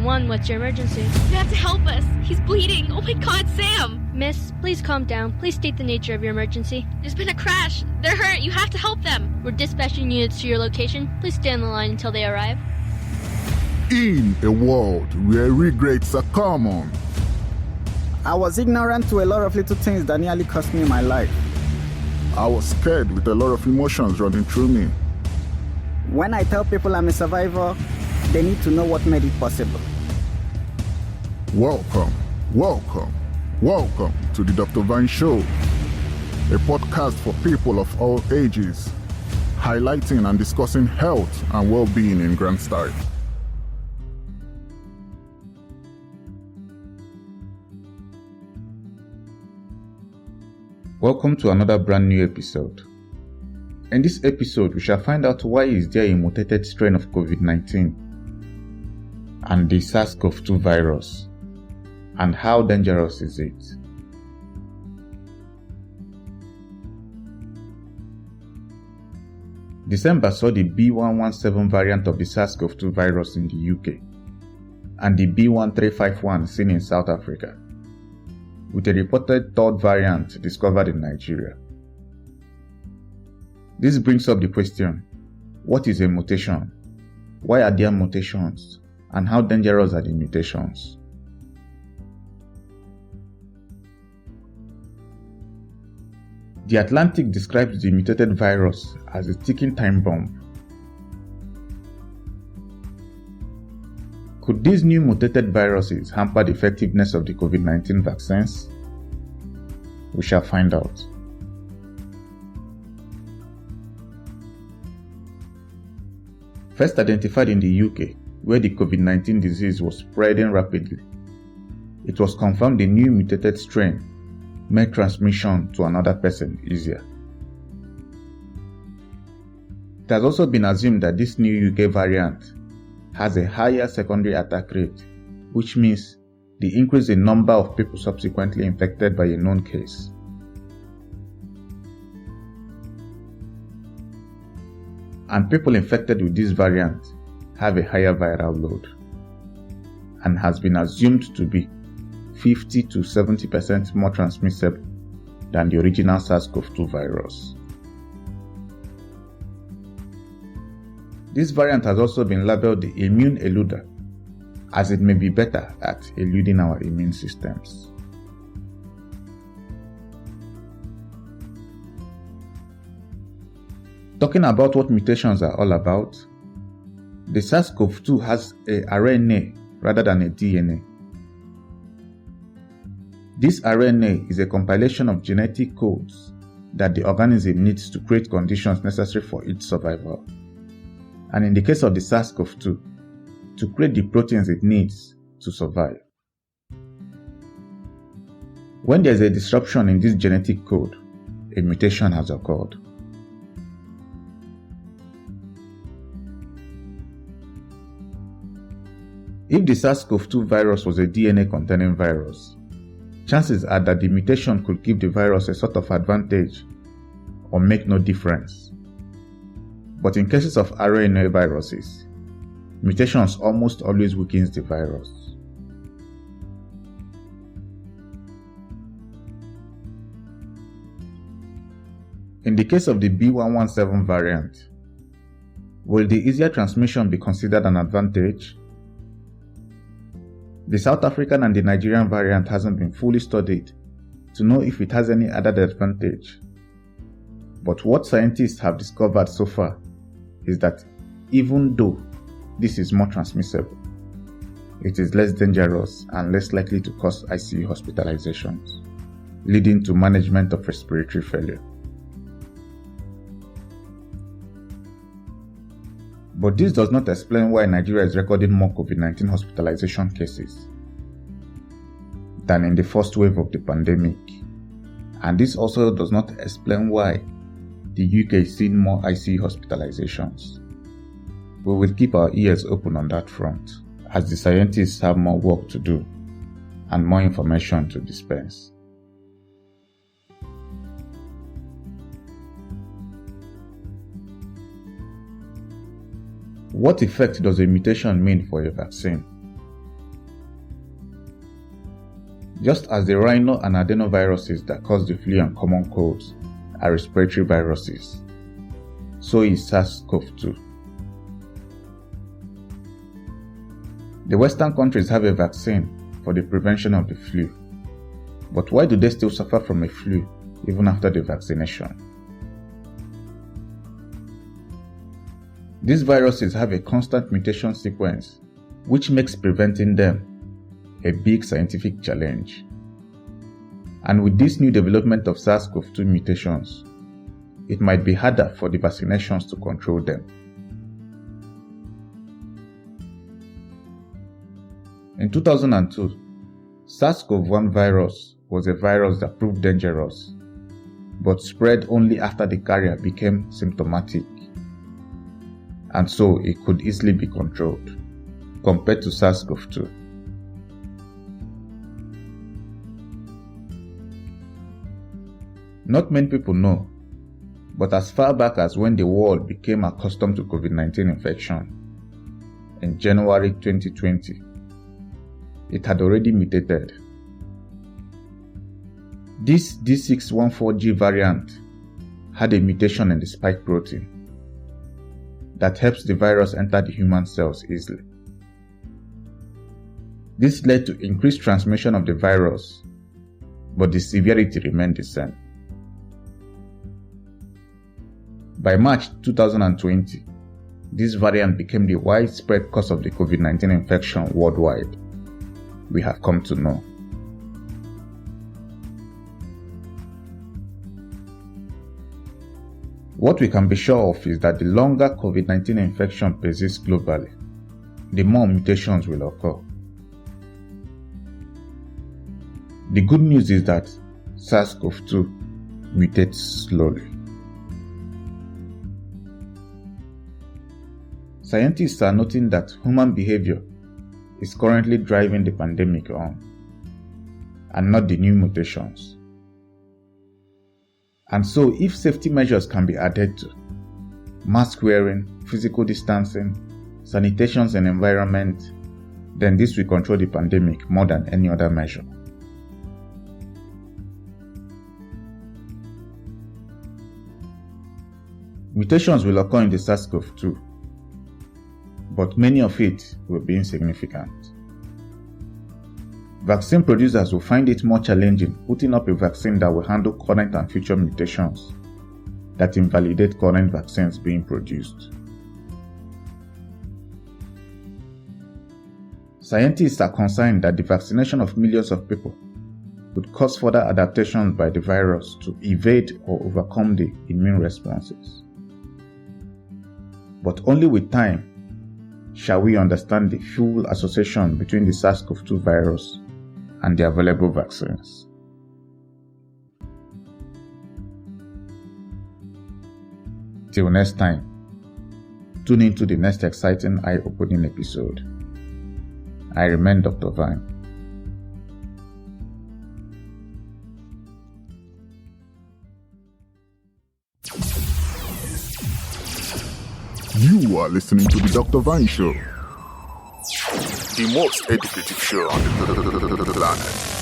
911, what's your emergency? You have to help us. He's bleeding. Oh my God, Sam! Miss, please calm down. Please state the nature of your emergency. There's been a crash. They're hurt. You have to help them. We're dispatching units to your location. Please stay on the line until they arrive. In a world where regrets are common, I was ignorant to a lot of little things that nearly cost me my life. I was scared with a lot of emotions running through me. When I tell people I'm a survivor, they need to know what made it possible. Welcome to the Dr. Vine Show, a podcast for people of all ages, highlighting and discussing health and well-being in grand style. Welcome to another brand new episode. In this episode, we shall find out why is there a mutated strain of COVID-19 and the SARS-CoV-2 virus, and how dangerous is it? December saw the B117 variant of the SARS-CoV-2 virus in the UK and the B1351 seen in South Africa, with a reported third variant discovered in Nigeria. This brings up the question, what is a mutation? Why are there mutations? And how dangerous are the mutations? The Atlantic describes the mutated virus as a ticking time bomb. Could these new mutated viruses hamper the effectiveness of the COVID-19 vaccines? We shall find out. First identified in the UK, where the COVID-19 disease was spreading rapidly, it was confirmed the new mutated strain made transmission to another person easier. It has also been assumed that this new UK variant has a higher secondary attack rate, which means the increase in number of people subsequently infected by a known case. And people infected with this variant have a higher viral load, and has been assumed to be 50 to 70% more transmissible than the original SARS-CoV-2 virus. This variant has also been labeled the immune eluder, as it may be better at eluding our immune systems. Talking about what mutations are all about, the SARS-CoV-2 has a RNA rather than a DNA. This RNA is a compilation of genetic codes that the organism needs to create conditions necessary for its survival. And in the case of the SARS-CoV-2, to create the proteins it needs to survive. When there is a disruption in this genetic code, a mutation has occurred. If the SARS-CoV-2 virus was a DNA-containing virus, chances are that the mutation could give the virus a sort of advantage or make no difference. But in cases of RNA viruses, mutations almost always weakens the virus. In the case of the B117 variant, will the easier transmission be considered an advantage? The South African and the Nigerian variant hasn't been fully studied to know if it has any added advantage. But what scientists have discovered so far is that even though this is more transmissible, it is less dangerous and less likely to cause ICU hospitalizations, leading to management of respiratory failure. But this does not explain why Nigeria is recording more COVID-19 hospitalization cases than in the first wave of the pandemic. And this also does not explain why the UK is seeing more ICU hospitalizations. We will keep our ears open on that front, as the scientists have more work to do and more information to dispense. What effect does a mutation mean for a vaccine? Just as the rhino and adenoviruses that cause the flu and common colds are respiratory viruses, so is SARS-CoV-2. The Western countries have a vaccine for the prevention of the flu, but why do they still suffer from a flu even after the vaccination? These viruses have a constant mutation sequence, which makes preventing them a big scientific challenge. And with this new development of SARS-CoV-2 mutations, it might be harder for the vaccinations to control them. In 2002, SARS-CoV-1 virus was a virus that proved dangerous, but spread only after the carrier became symptomatic, and so it could easily be controlled, compared to SARS-CoV-2. Not many people know, but as far back as when the world became accustomed to COVID-19 infection, in January 2020, it had already mutated. This D614G variant had a mutation in the spike protein that helps the virus enter the human cells easily. This led to increased transmission of the virus, but the severity remained the same. By March 2020, this variant became the widespread cause of the COVID-19 infection worldwide, we have come to know. What we can be sure of is that the longer COVID-19 infection persists globally, the more mutations will occur. The good news is that SARS-CoV-2 mutates slowly. Scientists are noting that human behavior is currently driving the pandemic on, and not the new mutations. And so, if safety measures can be added to, mask wearing, physical distancing, sanitations and environment, then this will control the pandemic more than any other measure. Mutations will occur in the SARS-CoV-2, but many of it will be insignificant. Vaccine producers will find it more challenging putting up a vaccine that will handle current and future mutations that invalidate current vaccines being produced. Scientists are concerned that the vaccination of millions of people could cause further adaptations by the virus to evade or overcome the immune responses. But only with time shall we understand the full association between the SARS-CoV-2 virus and the available vaccines. Till next time, tune in to the next exciting eye-opening episode. I remain Dr. Vine. You are listening to the Dr. Vine Show, the most educative show on the planet.